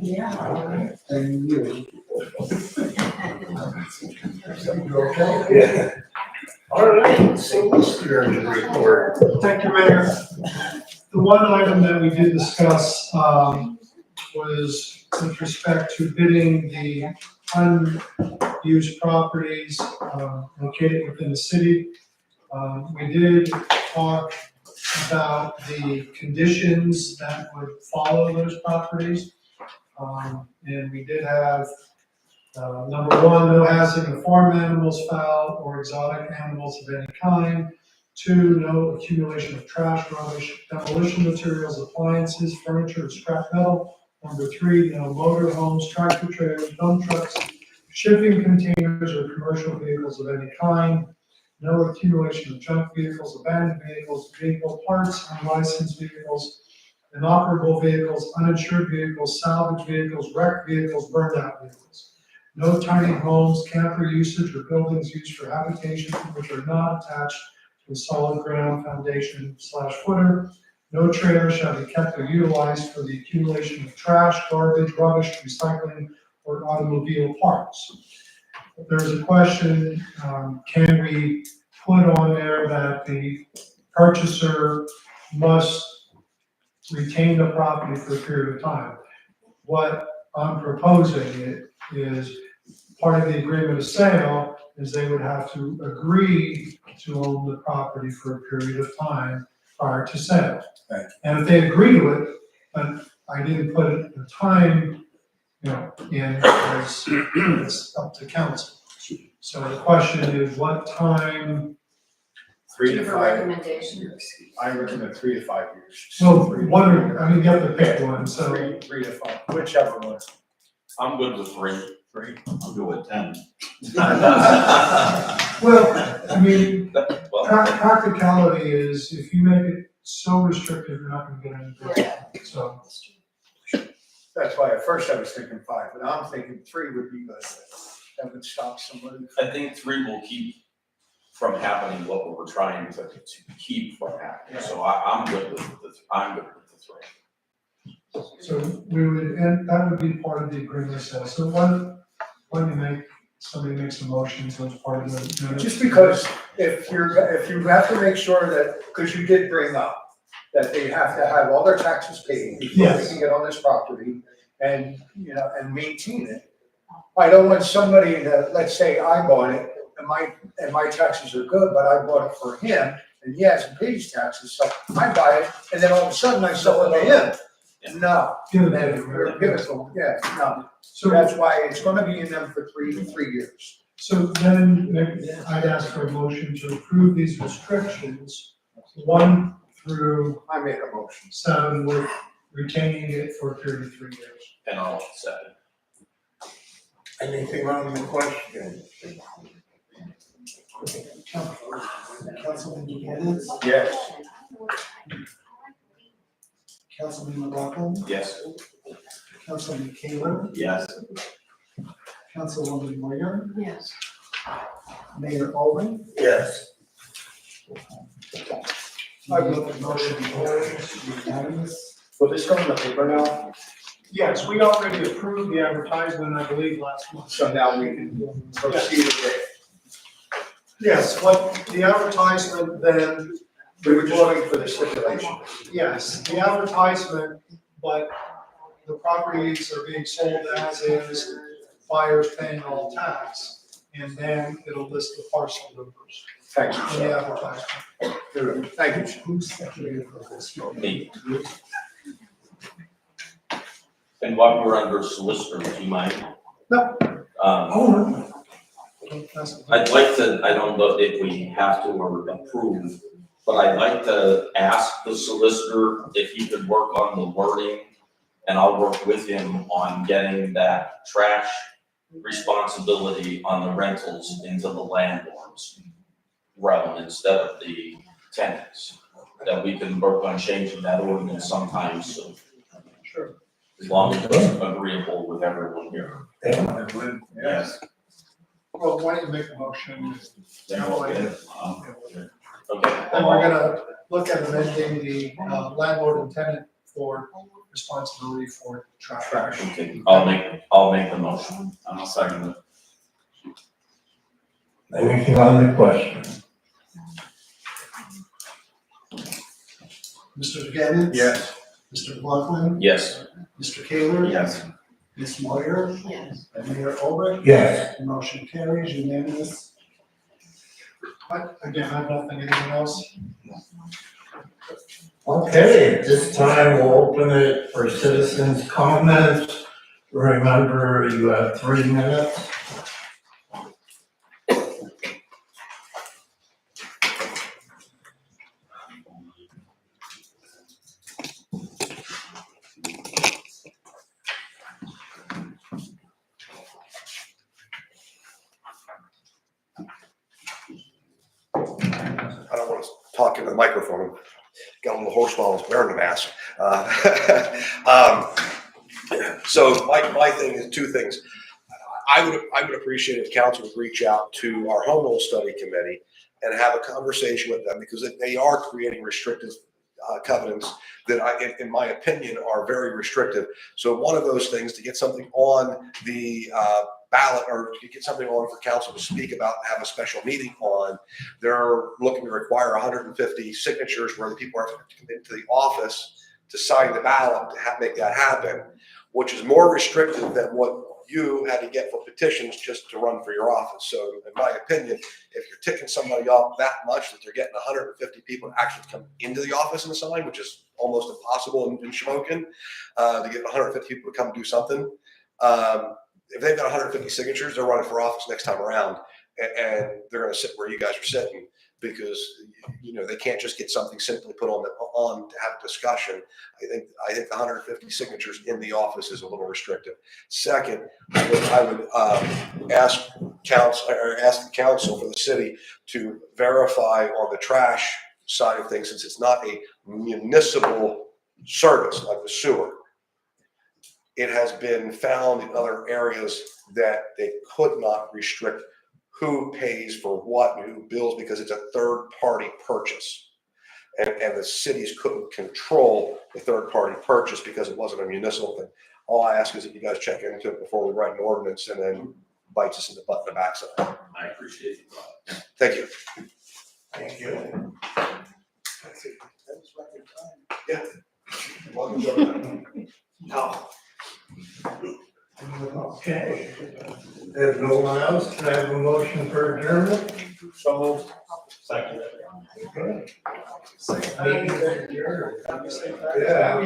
Speaker 9: Yeah.
Speaker 3: And you? You're okay?
Speaker 2: Yeah. All right, solicitor's report.
Speaker 4: Thank you, Mayor. The one item that we did discuss, was with respect to bidding the unused properties, located within the city. We did talk about the conditions that would follow those properties. And we did have, number 1, no hazarding of farm animals, fowl, or exotic animals of any kind. 2, no accumulation of trash, rubbish, demolition materials, appliances, furniture, or scrap metal. Number 3, no motor homes, tractor trailers, dump trucks, shipping containers, or commercial vehicles of any kind.
Speaker 3: no accumulation of junk vehicles, abandoned vehicles, vehicle parts, unlicensed vehicles, inoperable vehicles, uninsured vehicles, salvage vehicles, wrecked vehicles, burned out vehicles. No tiny homes, camper usage, or buildings used for habitation which are not attached to a solid ground foundation / footer. No trailer shall be kept or utilized for the accumulation of trash, garbage, rubbish, recycling, or automobile parts. If there's a question, can we put on there that the purchaser must retain the property for a period of time? What I'm proposing is part of the agreement of sale is they would have to agree to own the property for a period of time prior to sale.
Speaker 11: Right.
Speaker 3: And if they agree to it, but I didn't put the time, in as it's up to council. So the question is, what time?
Speaker 11: 3
Speaker 9: Do you
Speaker 11: to
Speaker 9: have a
Speaker 11: 5,
Speaker 9: recommendation?
Speaker 11: I recommend 3 to 5 years.
Speaker 3: So you have to pick one, so.
Speaker 11: 3 to 5, whichever one.
Speaker 6: I'm good with 3.
Speaker 8: I'll go with 10.
Speaker 3: Well, I mean,
Speaker 6: Well,
Speaker 3: practicality is if you make it so restrictive, you're not gonna get anything, so.
Speaker 11: That's why at first I was thinking 5, but I'm thinking 3 would be good. That would stop somebody.
Speaker 6: I think 3 will keep from happening what we were trying to keep from happening, so I'm good with the 3.
Speaker 3: So we would, and that would be part of the agreement sale. So why don't somebody makes a motion, so it's part of the.
Speaker 11: Just because if you have to make sure that, because you did bring up that they have to have all their taxes paid before they
Speaker 3: Yes.
Speaker 11: can get on this property and, and maintain it. I don't want somebody to, let's say I bought it and my taxes are good, but I bought it for him and he hasn't paid his taxes, so I buy it and then all of a sudden I sell it to him. No,
Speaker 3: Give it
Speaker 11: then
Speaker 3: to
Speaker 11: give
Speaker 3: them.
Speaker 11: it to him, yeah, no. So
Speaker 3: So,
Speaker 11: that's why it's gonna be in them for 3 years.
Speaker 3: so then I'd ask for a motion to approve these restrictions, 1 through
Speaker 11: I made a motion.
Speaker 3: 7, with retaining it for a period of 3 years.
Speaker 6: And I'll second.
Speaker 2: Anything on the question?
Speaker 3: Councilman Buchanan,
Speaker 11: Yes.
Speaker 3: Councilman McLaughlin,
Speaker 6: Yes.
Speaker 3: Councilman Kaler,
Speaker 8: Yes.
Speaker 3: Councilwoman Moyer,
Speaker 9: Yes.
Speaker 3: Mayor Olin.
Speaker 2: Yes.
Speaker 3: I vote the motion carries unanimous.
Speaker 11: Will this go in the paper now?
Speaker 3: Yes, we already approved the advertisement, I believe, last month.
Speaker 11: So now we can proceed with it.
Speaker 3: Yes, what the advertisement then,
Speaker 11: We were just waiting for the stipulation.
Speaker 3: yes, the advertisement, but the properties are being sold as is, buyers paying all tax. And then it'll list the parcel numbers
Speaker 11: Thank you,
Speaker 3: in the
Speaker 11: sir.
Speaker 3: advertisement.
Speaker 11: Thank you, sir.
Speaker 3: Who's secretary for this?
Speaker 6: Me. And while we're under solicitor, do you mind?
Speaker 3: No.
Speaker 6: Um,
Speaker 3: That's-
Speaker 6: I'd like to, I don't know if we have to or approve, but I'd like to ask the solicitor if he could work on the wording, and I'll work with him on getting that trash responsibility on the rentals into the landlord's realm instead of the tenants. That we can work on changing that ordinance sometime soon,
Speaker 3: Sure.
Speaker 6: as long as it's agreeable with everyone here.
Speaker 11: Yes.
Speaker 3: Well, why don't you make a motion?
Speaker 6: Okay.
Speaker 3: And we're gonna look at amending the landlord and tenant for responsibility for trash.
Speaker 6: Okay, I'll make the motion.
Speaker 8: I'll second it.
Speaker 2: Anything on the question?
Speaker 3: Mr. Buchanan?
Speaker 11: Yes.
Speaker 3: Mr. McLaughlin?
Speaker 6: Yes.
Speaker 3: Mr. Kaler?
Speaker 8: Yes.
Speaker 3: Ms. Moyer?
Speaker 9: Yes.
Speaker 3: And Mayor Olbrich?
Speaker 2: Yes.
Speaker 3: Motion carries unanimous. Again, I have nothing, anything else?
Speaker 2: Okay, at this time, we'll open it for citizens' comments. Remember, you have 3 minutes.
Speaker 13: talking to the microphone, got a little hoarse while I was wearing the mask. So my thing is two things. I would appreciate if council would reach out to our home rule study committee and have a conversation with them, because they are creating restrictive covenants that in my opinion, are very restrictive. So one of those things, to get something on the ballot, or to get something on for council to speak about and have a special meeting on, they're looking to require 150 signatures where the people have to come into the office to sign the ballot to make that happen, which is more restrictive than what you had to get for petitions just to run for your office. So in my opinion, if you're ticking somebody off that much that they're getting 150 people to actually come into the office and sign, which is almost impossible in Shamokin, to get 150 people to come do something. If they've got 150 signatures, they're running for office next time around, and they're going to sit where you guys are sitting, because they can't just get something simply put on to have a discussion. I think the 150 signatures in the office is a little restrictive. Second, I would ask the council for the city to verify on the trash side of things, since it's not a municipal service like the sewer. It has been found in other areas that they could not restrict who pays for what and who bills, because it's a third-party purchase. And the cities couldn't control the third-party purchase because it wasn't a municipal thing. All I ask is that you guys check into it before we write an ordinance and then bites us in the butt in the backside.
Speaker 6: I appreciate you.
Speaker 13: Thank you.
Speaker 2: Thank you.
Speaker 13: Yeah.
Speaker 2: No. Okay. There's no one else. Can I have a motion for adjournment? So moved. Second. Okay. Meeting adjourned. Yeah.